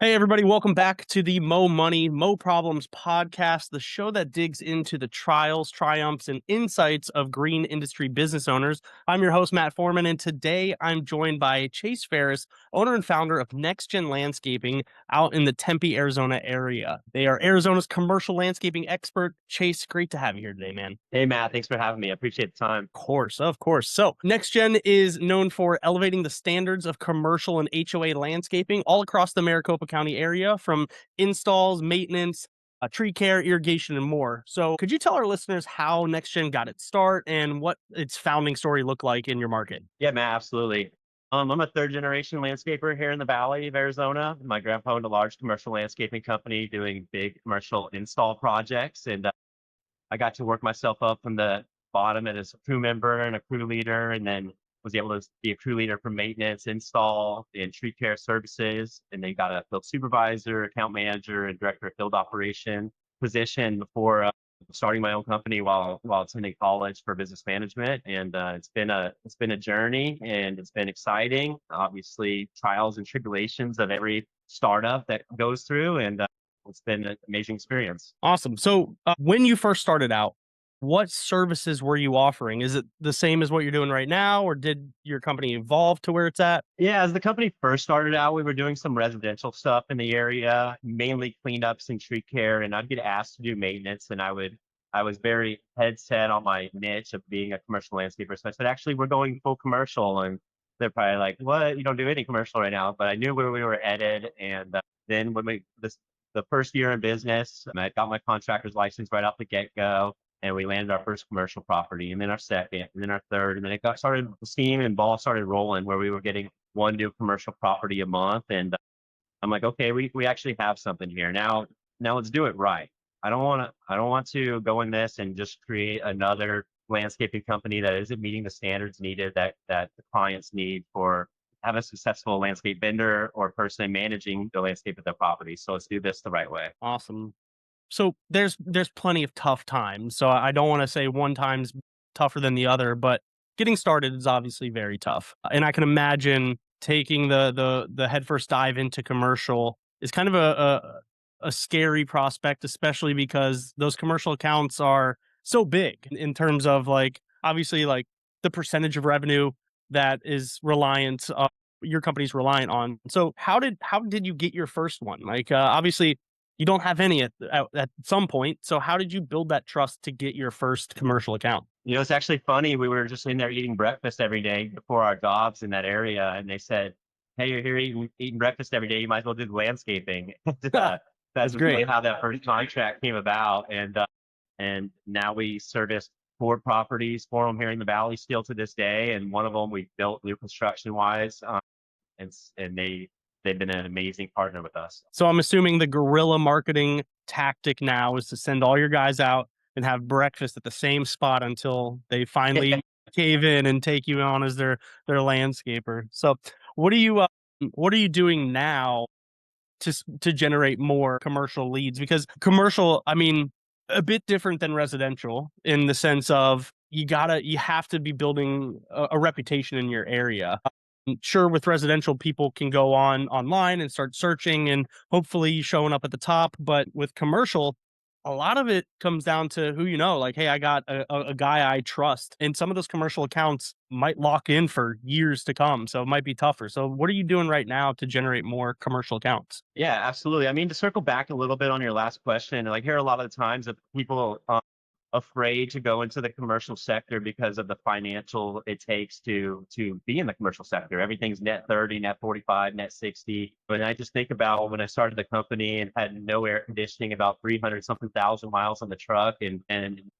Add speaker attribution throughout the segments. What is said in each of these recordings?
Speaker 1: Hey, everybody, welcome back to the Mo Money, Mo Problems podcast, the show that digs into the trials, triumphs, and insights of green industry business owners. I'm your host, Matt Foreman, and today I'm joined by Chase Farris, owner and founder of NexGen Landscaping out in the Tempe, Arizona area. They are Arizona's commercial landscaping expert. Chase, great to have you here today, man.
Speaker 2: Hey, Matt, thanks for having me. I appreciate the time.
Speaker 1: Of course. So, NexGen is known for elevating the standards of commercial and HOA landscaping all across the Maricopa County area, from installs, maintenance, tree care, irrigation, and more. So, could you tell our listeners how NexGen got its start and what its founding story looked like in your market?
Speaker 2: Yeah, Matt, absolutely. I'm a third generation landscaper here in the Valley of Arizona. My grandpa owned a large commercial landscaping company doing big commercial install projects. And I got to work myself up from the bottom as a crew member and a crew leader, and then was able to be a crew leader for maintenance, install, and tree care services. And then got a field supervisor, account manager, and director of field operation position before starting my own company while attending college for business management. And it's been a journey, and it's been exciting. Obviously, trials and tribulations of every startup that goes through, and it's been an amazing experience.
Speaker 1: Awesome. So, when you first started out, what services were you offering? Is it the same as what you're doing right now, or did your company evolve to where it's at?
Speaker 2: Yeah, as the company first started out, we were doing some residential stuff in the area, mainly cleanups and tree care, and I'd get asked to do maintenance, and I was very head set on my niche of being a commercial landscaper. So I said, actually, we're going full commercial, and they're probably like, "What? You don't do any commercial right now?" But I knew where we were headed, and then when we this the first year in business, I got my contractor's license right off the get go, and we landed our first commercial property, and then our second, and then our third, and then it got started. The steam and ball started rolling, where we were getting one new commercial property a month. And I'm like, okay, we actually have something here. Now let's do it right. I don't want to go in this and just create another landscaping company that isn't meeting the standards needed that the clients need for have a successful landscape vendor or person managing the landscape of their property. So let's do this the right way.
Speaker 1: Awesome. So there's plenty of tough times. So I don't want to say one time's tougher than the other, but getting started is obviously very tough. And I can imagine taking the headfirst dive into commercial is kind of a scary prospect, especially because those commercial accounts are so big in terms of, like, obviously, like, the percentage of revenue that is reliant your company's reliant on. So how did you get your first one? Like, obviously you don't have any at some point. So how did you build that trust to get your first commercial account?
Speaker 2: It's actually funny. We were just in there eating breakfast every day before our jobs in that area, and they said, "Hey, you're here eating breakfast every day. You might as well do the landscaping."
Speaker 1: That's
Speaker 2: That's really
Speaker 1: great.
Speaker 2: how that first contract came about, and now we service 4 properties for them here in the valley still to this day, and one of them we built new construction wise, and they've been an amazing partner with us.
Speaker 1: So I'm assuming the guerrilla marketing tactic now is to send all your guys out and have breakfast at the same spot until they finally cave in and take you on as their landscaper. So what are you uh, what are you doing now to generate more commercial leads? Because commercial, I mean, a bit different than residential in the sense of you have to be building a reputation in your area. Sure, with residential, people can go online and start searching and hopefully showing up at the top. But with commercial, a lot of it comes down to who you know. Like, hey, I got a guy I trust, and some of those commercial accounts might lock in for years to come, so it might be tougher. So, what are you doing right now to generate more commercial accounts?
Speaker 2: Yeah, absolutely. I mean, to circle back a little bit on your last question, like here a lot of the times that people afraid to go into the commercial sector because of the financial it takes to be in the commercial sector. Everything's net 30, net 45, net 60. But I just think about when I started the company and had no air conditioning, about 300 something thousand miles on the truck, and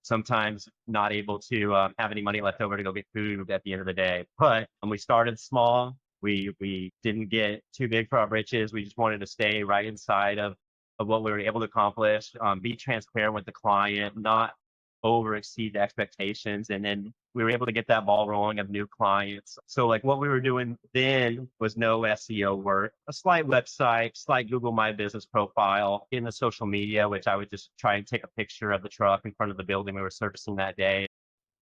Speaker 2: sometimes not able to have any money left over to go get food at the end of the day. But we started small. We didn't get too big for our britches. We just wanted to stay right inside of what we were able to accomplish, be transparent with the client, not over exceed the expectations. And then we were able to get that ball rolling of new clients. So like what we were doing then was no SEO work, a slight website, slight Google My Business profile, in the social media, which I would just try and take a picture of the truck in front of the building we were servicing that day.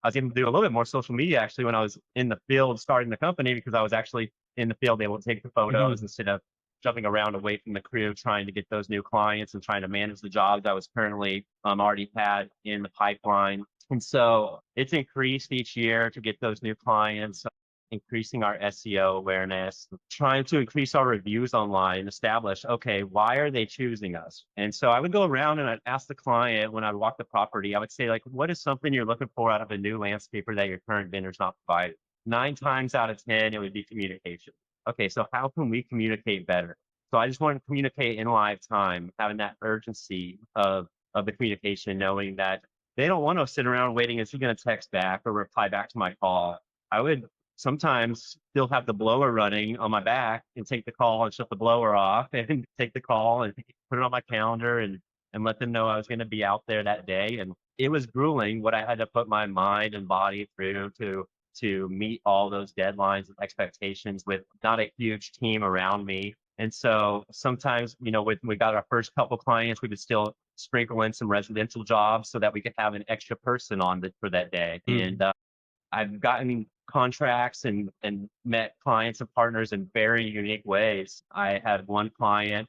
Speaker 2: I was able to do a little bit more social media actually when I was in the field starting the company, because I was actually in the field able to take the
Speaker 1: Mhm.
Speaker 2: photos instead of jumping around away from the crew, trying to get those new clients and trying to manage the jobs I was currently already had in the pipeline. And so it's increased each year to get those new clients, increasing our SEO awareness, trying to increase our reviews online, establish, okay, why are they choosing us? And so I would go around and I'd ask the client when I walk the property, I would say, like, what is something you're looking for out of a new landscaper that your current vendor's not providing? 9 times out of 10, it would be communication. Okay, so how can we communicate better? So I just want to communicate in live time, having that urgency of the communication, knowing that they don't want to sit around waiting, is he going to text back or reply back to my call? I would sometimes still have the blower running on my back and take the call and shut the blower off and take the call and put it on my calendar and let them know I was going to be out there that day. And it was grueling what I had to put my mind and body through to meet all those deadlines and expectations with not a huge team around me. And so sometimes, when we got our first couple clients, we would still sprinkle in some residential jobs so that we could have an extra person on for that day. And I've gotten contracts and met clients and partners in very unique ways. I had one client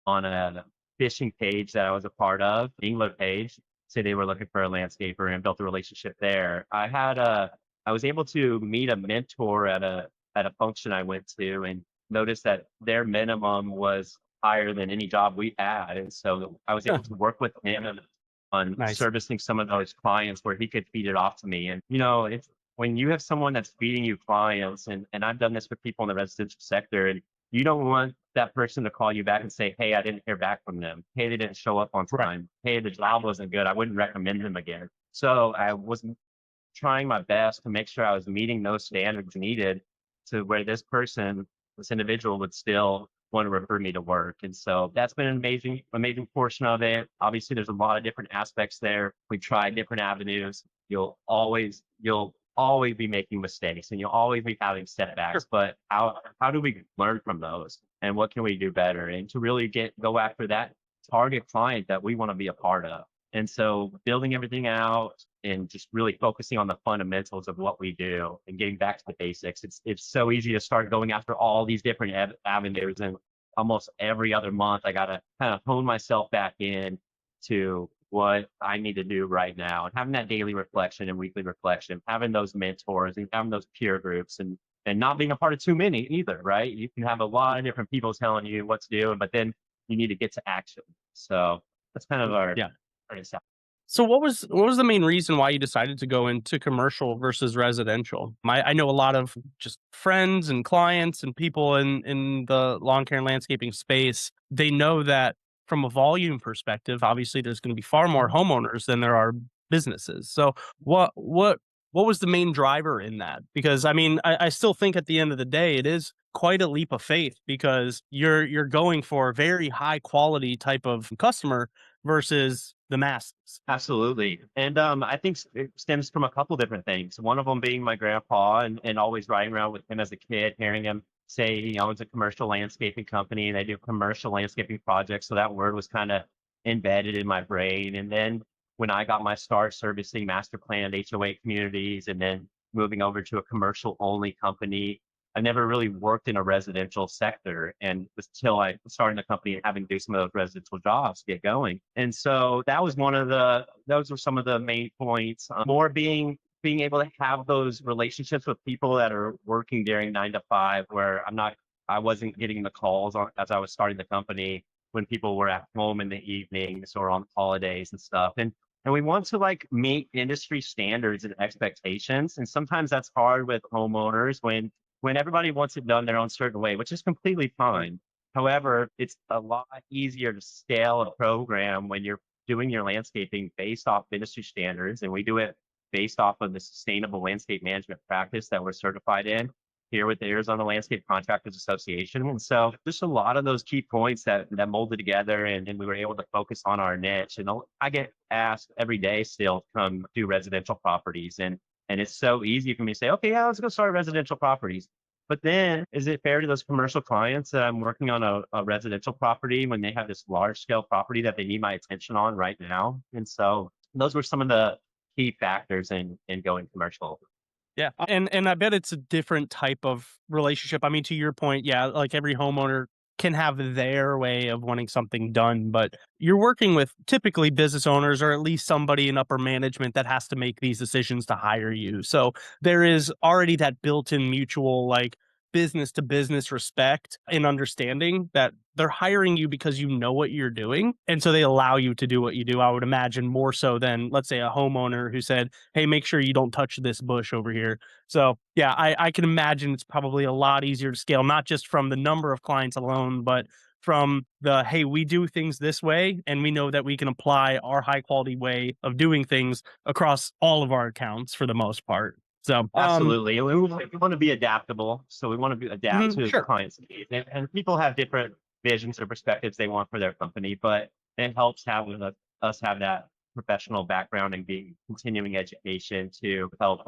Speaker 2: on a fishing page that I was a part of, Angler page, say they were looking for a landscaper and built a relationship there. I was able to meet a mentor at a function I went to and noticed that their minimum was higher than any job we had. And so I was able to work with him on
Speaker 1: Nice.
Speaker 2: servicing some of those clients where he could feed it off to me. And it's when you have someone that's feeding you clients, and I've done this with people in the residential sector, and you don't want that person to call you back and say, hey, I didn't hear back from them. Hey, they didn't show up on
Speaker 1: Right.
Speaker 2: time. Hey, the job wasn't good. I wouldn't recommend them again. So I was trying my best to make sure I was meeting those standards needed to where this individual would still want to refer me to work. And so that's been an amazing portion of it. Obviously, there's a lot of different aspects there. We tried different avenues. You'll always be making mistakes and you'll always be having setbacks, but how do we learn from those and what can we do better and to really go after that target client that we want to be a part of. And so building everything out and just really focusing on the fundamentals of what we do and getting back to the basics. It's so easy to start going after all these different avenues, and almost every other month I got to kind of hone myself back in to what I need to do right now, and having that daily reflection and weekly reflection, having those mentors and having those peer groups, and not being a part of too many either, right? You can have a lot of different people telling you what to do, but then you need to get to action. So that's kind of our
Speaker 1: Yeah.
Speaker 2: insight.
Speaker 1: So what was the main reason why you decided to go into commercial versus residential? I know a lot of just friends and clients and people in the lawn care and landscaping space. They know that from a volume perspective, obviously there's going to be far more homeowners than there are businesses. So what was the main driver in that? Because I mean, I still think at the end of the day, it is quite a leap of faith because you're going for a very high quality type of customer versus the masses.
Speaker 2: Absolutely. And I think it stems from a couple different things. One of them being my grandpa and always riding around with him as a kid, hearing him say he owns a commercial landscaping company and they do commercial landscaping projects. So that word was kind of embedded in my brain. And then when I got my start servicing master planned HOA communities and then moving over to a commercial only company, I never really worked in a residential sector, and until I started the company and having to do some of those residential jobs to get going. And so that was those were some of the main points. More being able to have those relationships with people that are working during 9 to 5, where I wasn't getting the calls as I was starting the company when people were at home in the evenings or on holidays and stuff. And we want to like meet industry standards and expectations. And sometimes that's hard with homeowners when everybody wants it done their own certain way, which is completely fine. However, it's a lot easier to scale a program when you're doing your landscaping based off industry standards. And we do it based off of the sustainable landscape management practice that we're certified in here with the Arizona Landscape Contractors Association. And so just a lot of those key points that molded together, and we were able to focus on our niche. And I get asked every day still to come do residential properties. And it's so easy for me to say, okay, yeah, let's go start residential properties. But then is it fair to those commercial clients that I'm working on a residential property when they have this large scale property that they need my attention on right now? And so those were some of the key factors in going commercial.
Speaker 1: Yeah. And I bet it's a different type of relationship. I mean, to your point, yeah, like every homeowner can have their way of wanting something done, but you're working with typically business owners or at least somebody in upper management that has to make these decisions to hire you. So there is already that built-in mutual like business to business respect and understanding that they're hiring you because you know what you're doing. And so they allow you to do what you do. I would imagine more so than, let's say, a homeowner who said, hey, make sure you don't touch this bush over here. So yeah, I can imagine it's probably a lot easier to scale, not just from the number of clients alone, but from the, hey, we do things this way, and we know that we can apply our high quality way of doing things across all of our accounts for the most part. So,
Speaker 2: Absolutely. We want to be adaptable. So we want to adapt
Speaker 1: mhm,
Speaker 2: to the
Speaker 1: sure.
Speaker 2: client's needs. And people have different visions or perspectives they want for their company, but it helps having us have that professional background and be continuing education to help.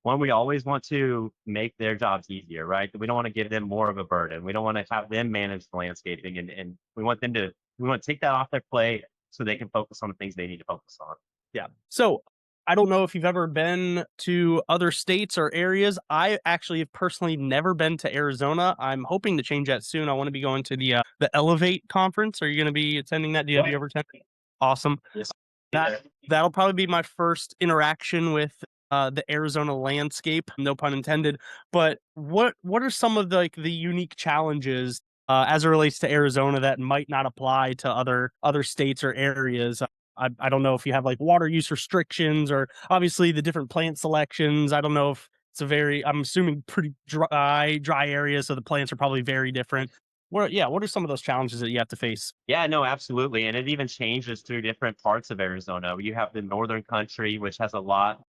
Speaker 2: One, we always want to make their jobs easier, right? We don't want to give them more of a burden. We don't want to have them manage the landscaping, and we want them to we want to take that off their plate so they can focus on the things they need to focus on.
Speaker 1: Yeah. So I don't know if you've ever been to other states or areas. I actually have personally never been to Arizona. I'm hoping to change that soon. I want to be going to the Elevate conference. Are you going to be attending that? Have you ever attended? Awesome.
Speaker 2: Yes.
Speaker 1: That that'll probably be my first interaction with the Arizona landscape, no pun intended. But what are some of the like the unique challenges as it relates to Arizona that might not apply to other states or areas? I don't know if you have like water use restrictions or obviously the different plant selections. I don't know if it's a very, I'm assuming pretty dry area, so the plants are probably very different. What are some of those challenges that you have to face?
Speaker 2: Yeah, no, absolutely. And it even changes through different parts of Arizona. You have the northern country, which has a lot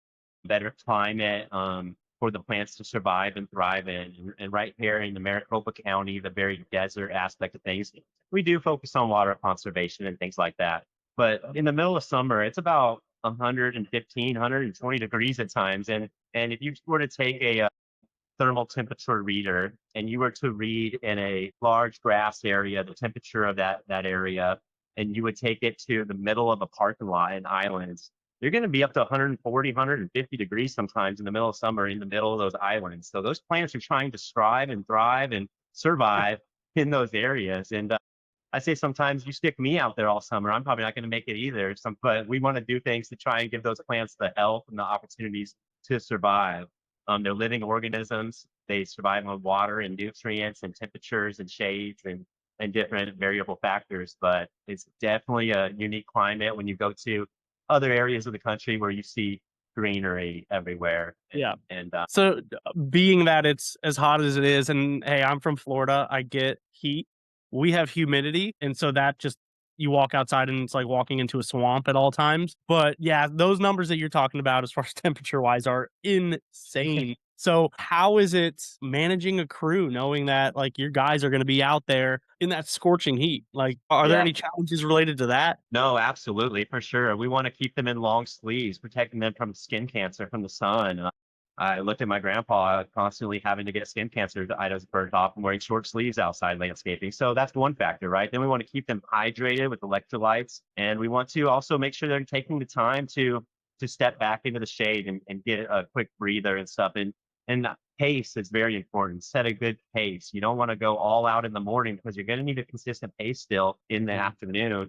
Speaker 2: better climate for the plants to survive and thrive in. And right here in the Maricopa County, the very desert aspect of things, we do focus on water conservation and things like that. But in the middle of summer, it's about 115, 120 degrees at times. And if you were to take a thermal temperature reader and you were to read in a large grass area the temperature of that area, and you would take it to the middle of a parking lot in islands, you're going to be up to 140, 150 degrees sometimes in the middle of summer in the middle of those islands. So those plants are trying to strive and thrive and survive in those areas. And I say sometimes you stick me out there all summer, I'm probably not going to make it either. But we want to do things to try and give those plants the health and the opportunities to survive. They're living organisms. They survive on water and nutrients and temperatures and shades and different variable factors. But it's definitely a unique climate when you go to other areas of the country where you see greenery everywhere.
Speaker 1: Yeah.
Speaker 2: And
Speaker 1: So, being that it's as hot as it is, and hey, I'm from Florida, I get heat. We have humidity, and so that just you walk outside and it's like walking into a swamp at all times. But yeah, those numbers that you're talking about as far as temperature wise are insane. So, how is it managing a crew knowing that like your guys are going to be out there in that scorching heat? Like, are there
Speaker 2: yeah,
Speaker 1: any challenges related to that?
Speaker 2: no, absolutely, for sure. We want to keep them in long sleeves, protecting them from skin cancer from the sun. I looked at my grandpa constantly having to get skin cancer items burnt off and wearing short sleeves outside landscaping. So that's one factor, right? Then we want to keep them hydrated with electrolytes, and we want to also make sure they're taking the time to step back into the shade and get a quick breather and stuff. And pace is very important. Set a good pace. You don't want to go all out in the morning because you're going to need a consistent pace still in the afternoon.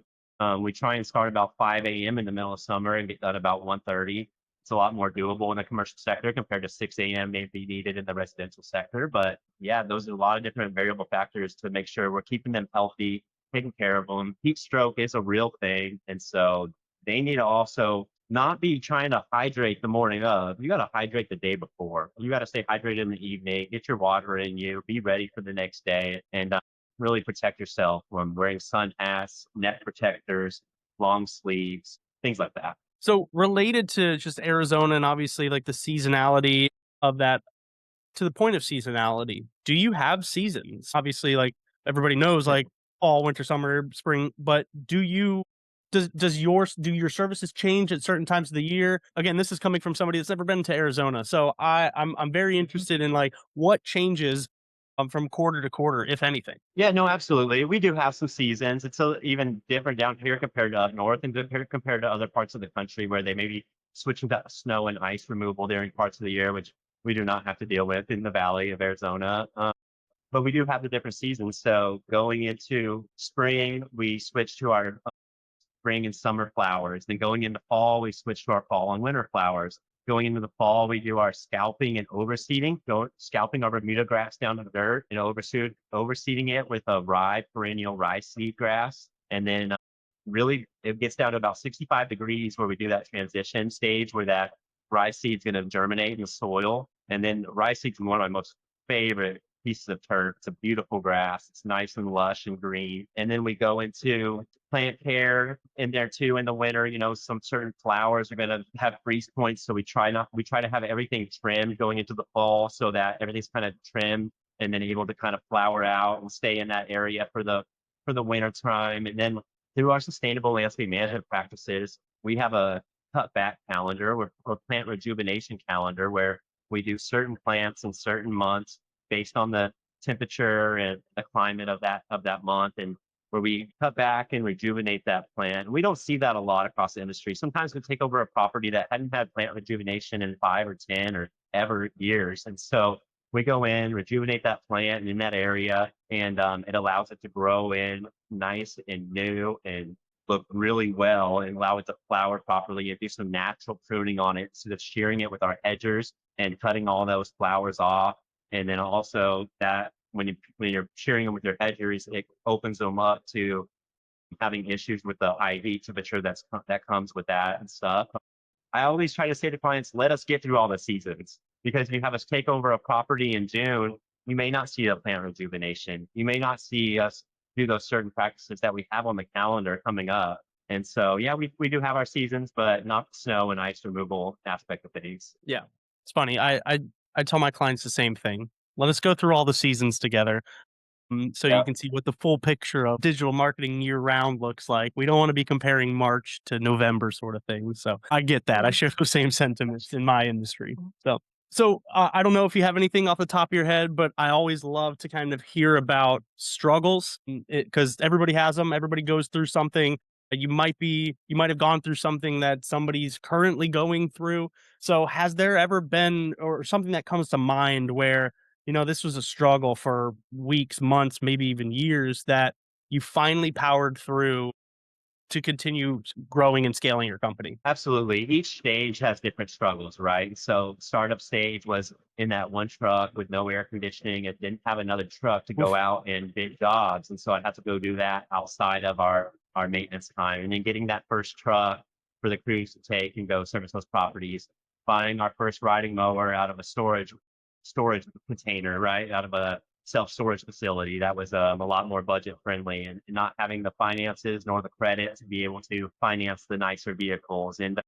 Speaker 2: We try and start about 5 a.m. in the middle of summer and get done about 1:30. It's a lot more doable in the commercial sector compared to 6 a.m. may be needed in the residential sector. But yeah, those are a lot of different variable factors to make sure we're keeping them healthy, taking care of them. Heat stroke is a real thing. And so they need to also not be trying to hydrate the morning of. You got to hydrate the day before. You got to stay hydrated in the evening, get your water in you, be ready for the next day, and really protect yourself from wearing sun hats, neck protectors, long sleeves, things like that.
Speaker 1: So related to just Arizona and obviously like the seasonality of that, to the point of seasonality, do you have seasons? Obviously, like everybody knows, like fall, winter, summer, spring, but do your services change at certain times of the year? Again, this is coming from somebody that's never been to Arizona. So I'm very interested in like what changes from quarter to quarter, if anything.
Speaker 2: Yeah, no, absolutely. We do have some seasons. It's even different down here compared to up north and compared to other parts of the country where they may be switching to snow and ice removal during parts of the year, which we do not have to deal with in the valley of Arizona. but we do have the different seasons. So going into spring, we switch to our spring and summer flowers. Then going into fall, we switch to our fall and winter flowers. Going into the fall, we do our scalping and overseeding, scalping our Bermuda grass down to the dirt and overseeding it with a perennial rye seed grass. And then really it gets down to about 65 degrees where we do that transition stage where that rye seed's going to germinate in the soil. And then rye seed's one of my most favorite pieces of turf. It's a beautiful grass. It's nice and lush and green. And then we go into plant care in there too in the winter. Some certain flowers are going to have freeze points. So we try to have everything trimmed going into the fall so that everything's kind of trimmed and then able to kind of flower out and stay in that area for the winter time. And then through our sustainable landscape management practices, we have a cut back calendar or plant rejuvenation calendar where we do certain plants in certain months based on the temperature and the climate of that month, and where we cut back and rejuvenate that plant. We don't see that a lot across the industry. Sometimes we take over a property that hadn't had plant rejuvenation in 5 or 10 or ever years. And so we go in, rejuvenate that plant in that area, and it allows it to grow in nice and new and look really well and allow it to flower properly and do some natural pruning on it instead of shearing it with our edgers and cutting all those flowers off. And then also that when you're shearing them with your edgers, it opens them up to having issues with the IV temperature that comes with that and stuff. I always try to say to clients, let us get through all the seasons, because if you have us take over a property in June, you may not see a plant rejuvenation. You may not see us do those certain practices that we have on the calendar coming up. And so, yeah, we do have our seasons, but not the snow and ice removal aspect of things.
Speaker 1: Yeah. It's funny. I tell my clients the same thing. Let us go through all the seasons together. So you
Speaker 2: Yeah.
Speaker 1: can see what the full picture of digital marketing year round looks like. We don't want to be comparing March to November sort of thing. So I get that. I
Speaker 2: Mm.
Speaker 1: share those same sentiments in my industry. So I don't know if you have anything off the top of your head, but I always love to kind of hear about struggles because everybody has them. Everybody goes through something. You might have gone through something that somebody's currently going through. So has there ever been or something that comes to mind where this was a struggle for weeks, months, maybe even years that you finally powered through to continue growing and scaling your company?
Speaker 2: Absolutely. Each stage has different struggles, right? So startup stage was in that one truck with no air conditioning. It didn't have another truck to go
Speaker 1: Oof.
Speaker 2: out and bid jobs. And so I had to go do that outside of our maintenance time. And then getting that first truck for the crews to take and go service those properties, buying our first riding mower out of a storage container, right? Out of a self-storage facility that was a lot more budget friendly, and not having the finances nor the credit to be able to finance the nicer vehicles. And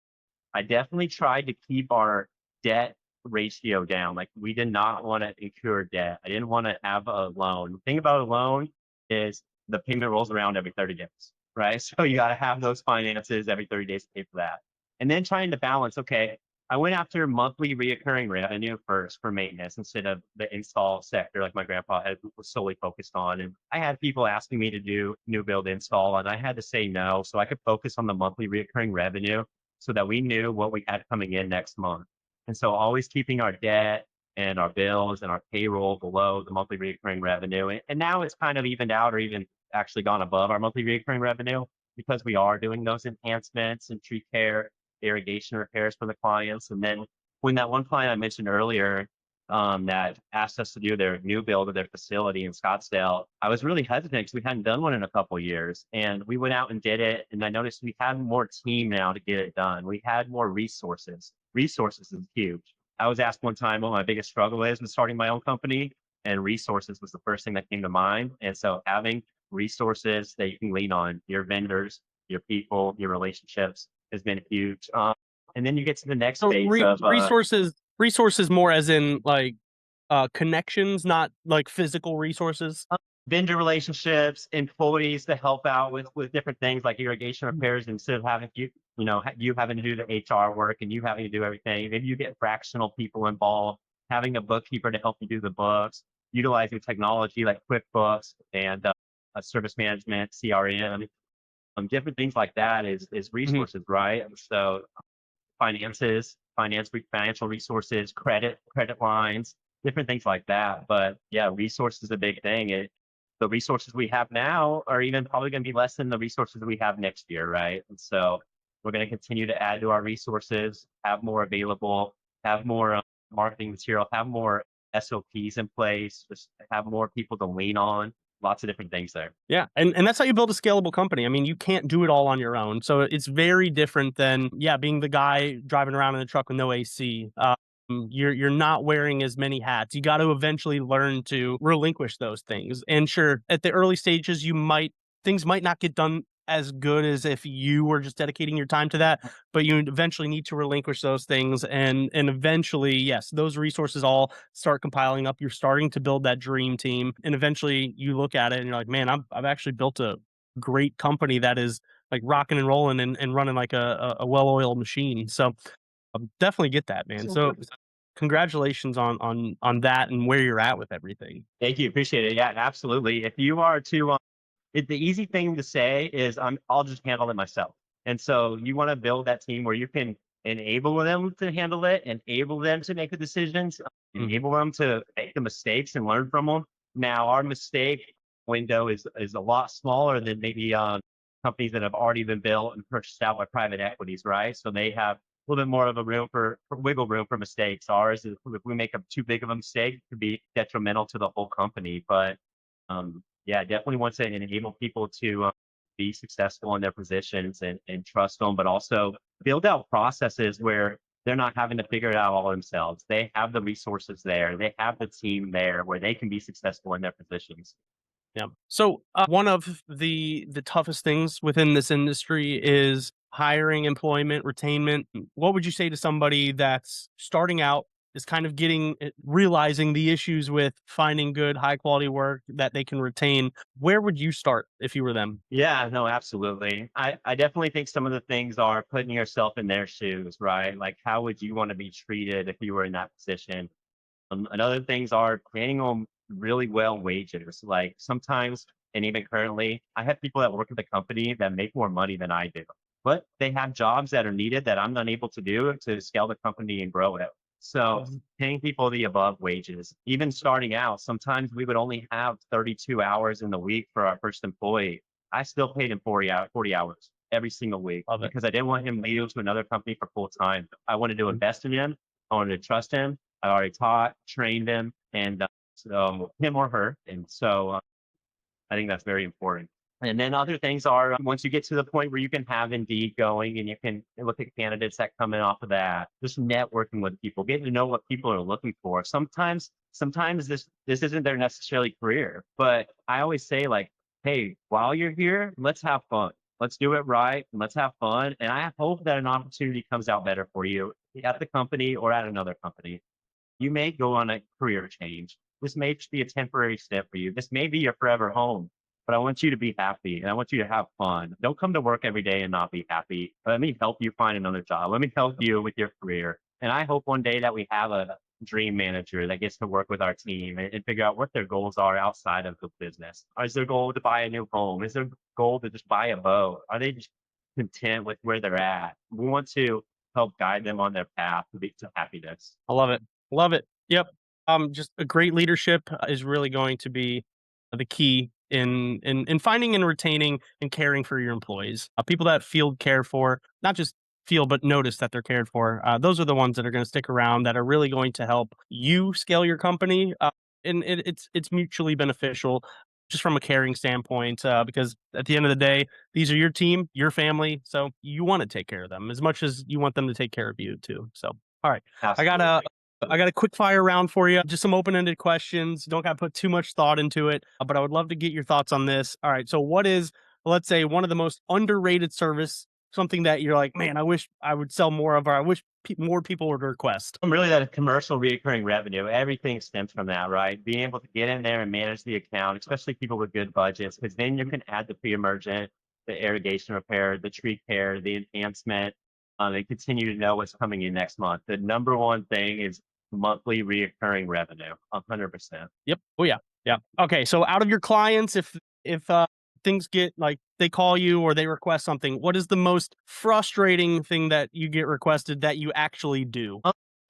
Speaker 2: I definitely tried to keep our debt ratio down. Like, we did not want to incur debt. I didn't want to have a loan. The thing about a loan is the payment rolls around every 30 days, right? So you got to have those finances every 30 days to pay for that. And then trying to balance, okay, I went after monthly reoccurring revenue first for maintenance instead of the install sector like my grandpa was solely focused on. And I had people asking me to do new build install, and I had to say no so I could focus on the monthly reoccurring revenue so that we knew what we had coming in next month. And so always keeping our debt and our bills and our payroll below the monthly recurring revenue. And now it's kind of evened out or even actually gone above our monthly recurring revenue because we are doing those enhancements and tree care, irrigation repairs for the clients. And then when that one client I mentioned earlier that asked us to do their new build of their facility in Scottsdale, I was really hesitant because we hadn't done one in a couple of years. And we went out and did it. And I noticed we had more team now to get it done. We had more resources. Resources is huge. I was asked one time what my biggest struggle is in starting my own company, and resources was the first thing that came to mind. And so having resources that you can lean on, your vendors, your people, your relationships, has been huge. And then you get to the next
Speaker 1: So
Speaker 2: phase of
Speaker 1: resources more as in like connections, not like physical resources.
Speaker 2: vendor relationships, employees to help out with different things like irrigation repairs instead of having you having to do the HR work and you having to do everything. Maybe you get fractional people involved, having a bookkeeper to help you do the books, utilizing technology like QuickBooks and service management, CRM, different things like that is
Speaker 1: Mhm.
Speaker 2: resources, right? So financial resources, credit lines, different things like that. But yeah, resources is a big thing. The resources we have now are even probably going to be less than the resources we have next year, right? And so we're going to continue to add to our resources, have more available, have more marketing material, have more SOPs in place, just have more people to lean on. Lots of different things there.
Speaker 1: Yeah, and that's how you build a scalable company. I mean, you can't do it all on your own. So it's very different than, yeah, being the guy driving around in a truck with no AC. You're not wearing as many hats. You got to eventually learn to relinquish those things. And sure, at the early stages, things might not get done as good as if you were just dedicating your time to that, but you eventually need to relinquish those things, and eventually, yes, those resources all start compiling up. You're starting to build that dream team, and eventually you look at it and you're like, man, I've actually built a great company that is like rocking and rolling and running like a well-oiled machine. So definitely get that, man. So congratulations on that and where you're at with everything.
Speaker 2: Thank you. Appreciate it. Yeah, absolutely. If you are to, the easy thing to say is I'll just handle it myself. And so you want to build that team where you can enable them to handle it, enable them to make the decisions,
Speaker 1: Mhm.
Speaker 2: enable them to make the mistakes and learn from them. Now, our mistake window is a lot smaller than maybe companies that have already been built and purchased out by private equities, right? So they have a little bit more of a room for wiggle room for mistakes. Ours is if we make a too big of a mistake, it could be detrimental to the whole company. But yeah, definitely wants to enable people to be successful in their positions and trust them, but also build out processes where they're not having to figure it out all themselves. They have the resources there, they have the team there where they can be successful in their positions.
Speaker 1: Yeah. So one of the toughest things within this industry is hiring, employment, retainment. What would you say to somebody that's starting out, is kind of realizing the issues with finding good, high quality work that they can retain? Where would you start if you were them?
Speaker 2: Yeah, no, absolutely. I definitely think some of the things are putting yourself in their shoes, right? Like, how would you want to be treated if you were in that position? And other things are paying them really well wages. Like sometimes, and even currently, I have people that work at the company that make more money than I do, but they have jobs that are needed that I'm unable to do to scale the company and grow it. So
Speaker 1: Mhm.
Speaker 2: paying people the above wages, even starting out, sometimes we would only have 32 hours in the week for our first employee. I still paid him 40 hours every single week
Speaker 1: Love it.
Speaker 2: because I didn't want him leaving to another company for full time. I wanted to
Speaker 1: Mhm.
Speaker 2: invest in him. I wanted to trust him. I already taught, trained him, and so him or her. And so I think that's very important. And then other things are once you get to the point where you can have Indeed going and you can look at candidates that come in off of that, just networking with people, getting to know what people are looking for. Sometimes this isn't their necessarily career, but I always say like, hey, while you're here, let's have fun. Let's do it right and let's have fun. And I hope that an opportunity comes out better for you at the company or at another company. You may go on a career change. This may just be a temporary step for you. This may be your forever home, but I want you to be happy and I want you to have fun. Don't come to work every day and not be happy. Let me help you find another job. Let me help you with your career. And I hope one day that we have a dream manager that gets to work with our team and figure out what their goals are outside of the business. Is their goal to buy a new home? Is their goal to just buy a boat? Are they just content with where they're at? We want to help guide them on their path to happiness.
Speaker 1: I love it. Love it. Yep. Just a great leadership is really going to be the key in finding and retaining and caring for your employees. People that feel cared for, not just feel but notice that they're cared for. Those are the ones that are going to stick around. That are really going to help you scale your company. And it's mutually beneficial, just from a caring standpoint. Because at the end of the day, these are your team, your family, so you want to take care of them as much as you want them to take care of you too. So, all right. I got a
Speaker 2: Absolutely.
Speaker 1: I got a quick fire round for you. Just some open-ended questions. Don't got to put too much thought into it, but I would love to get your thoughts on this. All right. So what is, let's say, one of the most underrated service, something that you're like, man, I wish I would sell more of, or I wish more people would request?
Speaker 2: Really, that commercial recurring revenue, everything stems from that, right? Being able to get in there and manage the account, especially people with good budgets, because then you can add the pre-emergent, the irrigation repair, the tree care, the enhancement, and continue to know what's coming in next month. The number one thing is monthly recurring revenue, 100%.
Speaker 1: Yep. Oh yeah. Yeah. Okay. So out of your clients, if things get like they call you or they request something, what is the most frustrating thing that you get requested that you actually do?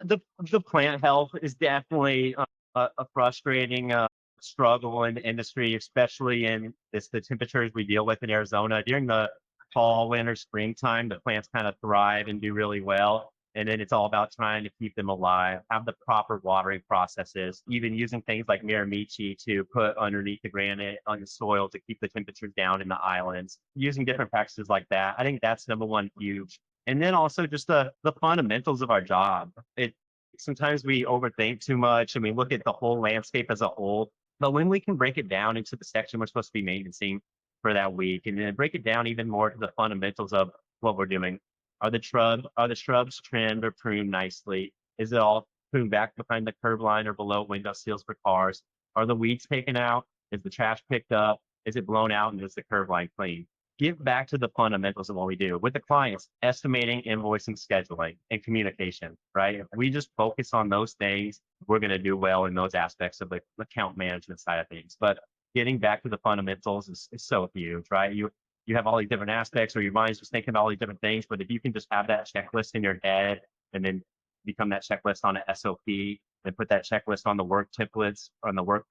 Speaker 2: The plant health is definitely a frustrating struggle in the industry, especially in the temperatures we deal with in Arizona during the fall, winter, springtime. The plants kind of thrive and do really well. And then it's all about trying to keep them alive, have the proper watering processes, even using things like Miramichi to put underneath the granite on the soil to keep the temperatures down in the islands, using different practices like that. I think that's number one huge. And then also just the fundamentals of our job. It sometimes we overthink too much and we look at the whole landscape as a whole. But when we can break it down into the section we're supposed to be maintaining for that week, and then break it down even more to the fundamentals of what we're doing. Are the shrubs trimmed or pruned nicely? Is it all pruned back behind the curb line or below window sills for cars? Are the weeds taken out? Is the trash picked up? Is it blown out? And is the curb line clean? Give back to the fundamentals of what we do with the clients: estimating, invoicing, scheduling, and communication, right? If we just focus on those things, we're going to do well in those aspects of the account management side of things. But getting back to the fundamentals is so huge, right? You have all these different aspects, or your mind's just thinking about all these different things. But if you can just have that checklist in your head and then become that checklist on an SOP, and put that checklist on the work templates, on the work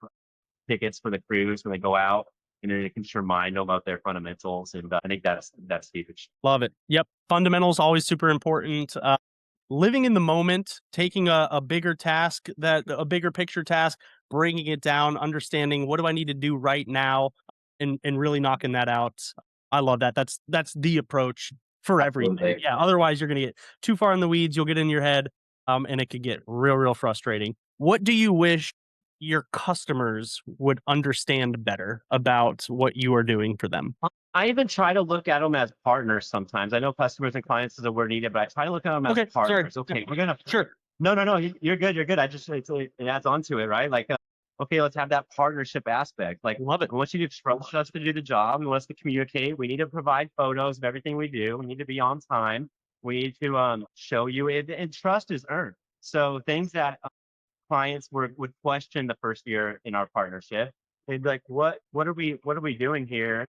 Speaker 2: tickets for the crews when they go out, and then it can just remind them about their fundamentals. And I think that's huge.
Speaker 1: Love it. Yep. Fundamentals always super important. Living in the moment, taking a bigger task, that a bigger picture task, bringing it down, understanding what do I need to do right now, and really knocking that out. I love that. That's the approach for everything.
Speaker 2: Absolutely.
Speaker 1: Yeah. Otherwise, you're going to get too far in the weeds. You'll get in your head, and it could get real frustrating. What do you wish your customers would understand better about what you are doing for them?
Speaker 2: I even try to look at them as partners sometimes. I know customers and clients is a word needed, but I try to look at them as
Speaker 1: Okay. Sorry.
Speaker 2: partners. Okay, we're gonna.
Speaker 1: Sure.
Speaker 2: No. You're good. You're good. I just it adds on to it, right? Like, okay, let's have that partnership aspect. Like,
Speaker 1: Love it.
Speaker 2: I want you to trust us to do the job. We want us to communicate. We need to provide photos of everything we do. We need to be on time. We need to show you it, and trust is earned. So things that clients would question the first year in our partnership. They'd be like, what are we doing here?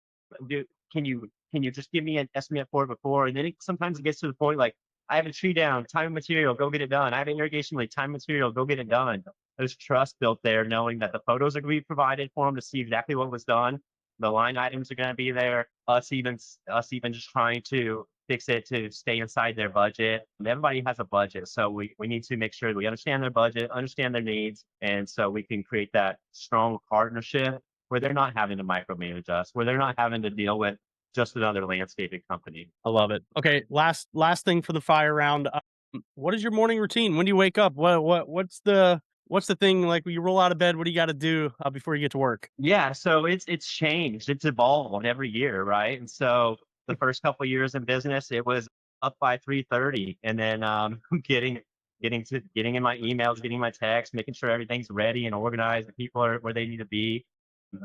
Speaker 2: Do can you just give me an estimate for it before? And then sometimes it gets to the point like, I have a tree down, time and material, go get it done. I have an irrigation leak, time and material, go get it done. There's trust built there, knowing that the photos are going to be provided for them to see exactly what was done. The line items are going to be there. Us even just trying to fix it to stay inside their budget. And everybody has a budget, so we need to make sure that we understand their budget, understand their needs, and so we can create that strong partnership where they're not having to micromanage us, where they're not having to deal with just another landscaping company.
Speaker 1: I love it. Okay, last thing for the fire round. What is your morning routine? When do you wake up? What's the thing like when you roll out of bed? What do you got to do before you get to work?
Speaker 2: Yeah, so it's changed. It's evolved every year, right? And so the first couple of years in business, it was up by 3:30, and then getting in my emails, getting my texts, making sure everything's ready and organized, and people are where they need to be.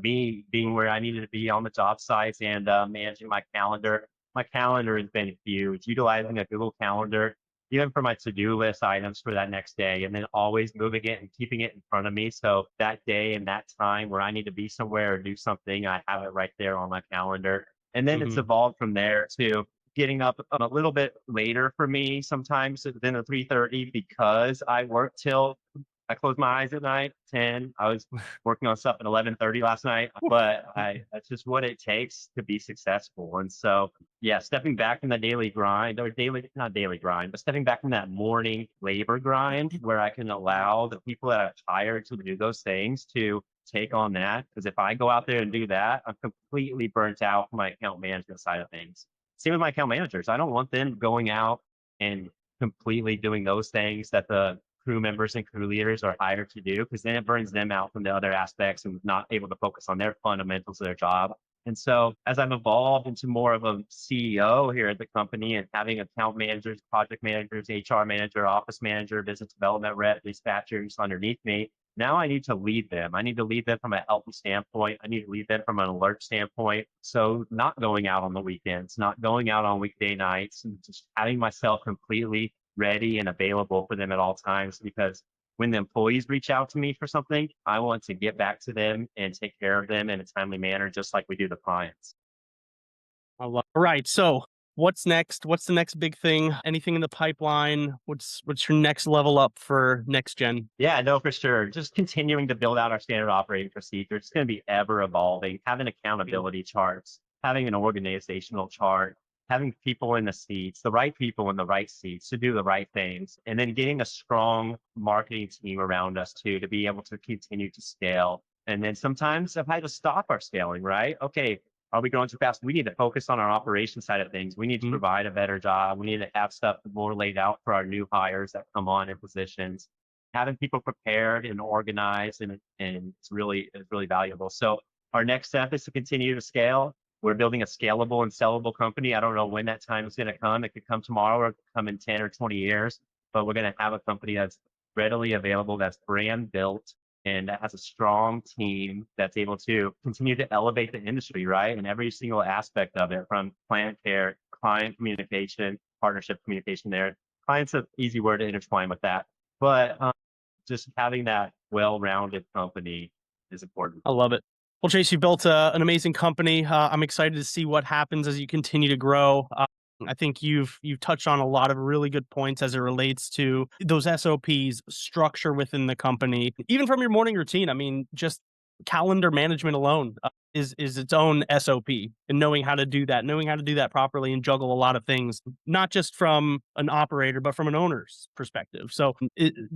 Speaker 2: Me being where I needed to be on the job sites, and managing my calendar. My calendar has been huge, utilizing a Google Calendar, even for my to-do list items for that next day, and then always moving it and keeping it in front of me. So that day and that time where I need to be somewhere or do something, I have it right there on my calendar. And then it's
Speaker 1: Mhm.
Speaker 2: evolved from there to getting up a little bit later for me sometimes than the 3:30, because I close my eyes at night, 10. I was working on stuff at 11:30 last night, but that's just what it takes to be successful. And so, yeah, stepping back from the daily grind, or not daily grind, but stepping back from that morning labor grind where I can allow the people that I've hired to do those things to take on that. Because if I go out there and do that, I'm completely burnt out from my account management side of things. Same with my account managers. I don't want them going out and completely doing those things that the crew members and crew leaders are hired to do, because then it burns them out from the other aspects and not able to focus on their fundamentals of their job. And so as I've evolved into more of a CEO here at the company and having account managers, project managers, HR manager, office manager, business development rep, dispatchers underneath me, now I need to lead them. I need to lead them from a healthy standpoint. I need to lead them from an alert standpoint. So not going out on the weekends, not going out on weekday nights, and just having myself completely ready and available for them at all times. Because when the employees reach out to me for something, I want to get back to them and take care of them in a timely manner, just like we do the clients.
Speaker 1: I love. Right. So What's next? What's the next big thing? Anything in the pipeline? What's your next level up for NexGen?
Speaker 2: Yeah, no, for sure. Just continuing to build out our standard operating procedure. It's going to be ever evolving. Having accountability charts, having an organizational chart, having people in the seats, the right people in the right seats to do the right things, and then getting a strong marketing team around us too to be able to continue to scale. And then sometimes I've had to stop our scaling, right? Okay, are we growing too fast? We need to focus on our operation side of things. We need to
Speaker 1: Mhm.
Speaker 2: provide a better job. We need to have stuff more laid out for our new hires that come on in positions. Having people prepared and organized and it's really valuable. So our next step is to continue to scale. We're building a scalable and sellable company. I don't know when that time is going to come. It could come tomorrow or it could come in 10 or 20 years, but we're going to have a company that's readily available, that's brand built, and that has a strong team that's able to continue to elevate the industry, right? And every single aspect of it, from client care, client communication, partnership communication there. Client's an easy word to intertwine with that. But just having that well-rounded company is important.
Speaker 1: I love it. Well, Chase, you built an amazing company. I'm excited to see what happens as you continue to grow. I think you've touched on a lot of really good points as it relates to those SOPs, structure within the company, even from your morning routine. I mean, just calendar management alone is its own SOP, and knowing how to do that, properly, and juggle a lot of things, not just from an operator, but from an owner's perspective. So,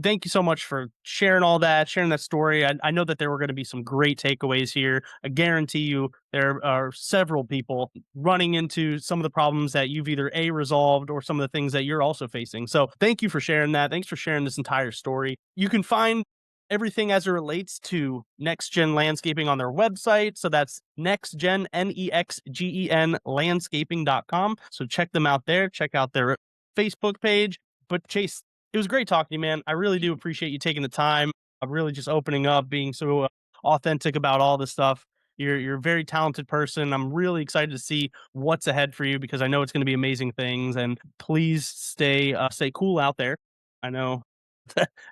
Speaker 1: thank you so much for sharing all that, sharing that story. I know that there were going to be some great takeaways here. I guarantee you there are several people running into some of the problems that you've either resolved or some of the things that you're also facing. So, thank you for sharing that. Thanks for sharing this entire story. You can find everything as it relates to NexGen Landscaping on their website. So that's NexGen, NexGen landscaping.com. So check them out there. Check out their Facebook page. But Chase, it was great talking to you, man. I really do appreciate you taking the time. I'm really just opening up, being so authentic about all this stuff. You're a very talented person. I'm really excited to see what's ahead for you because I know it's going to be amazing things. And please stay cool out there. I know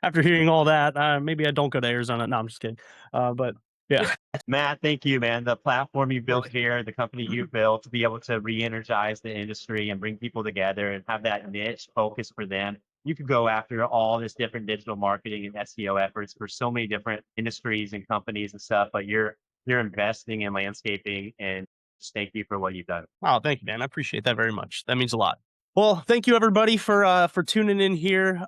Speaker 1: after hearing all that, maybe I don't go to Arizona. No, I'm just kidding. But yeah,
Speaker 2: Matt, thank you, man. The platform you built here, the company you built to be able to re-energize the industry and bring people together and have that niche focus for them. You could go after all this different digital marketing and SEO efforts for so many different industries and companies and stuff, but you're investing in landscaping, and just thank you for what you've done.
Speaker 1: wow, thank you, man. I appreciate that very much. That means a lot. Well, thank you everybody for tuning in here.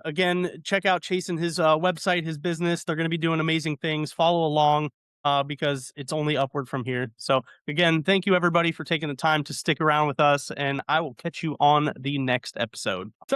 Speaker 1: Again, check out Chase and his website, his business. They're going to be doing amazing things. Follow along because it's only upward from here. So again, thank you everybody for taking the time to stick around with us, and I will catch you on the next episode.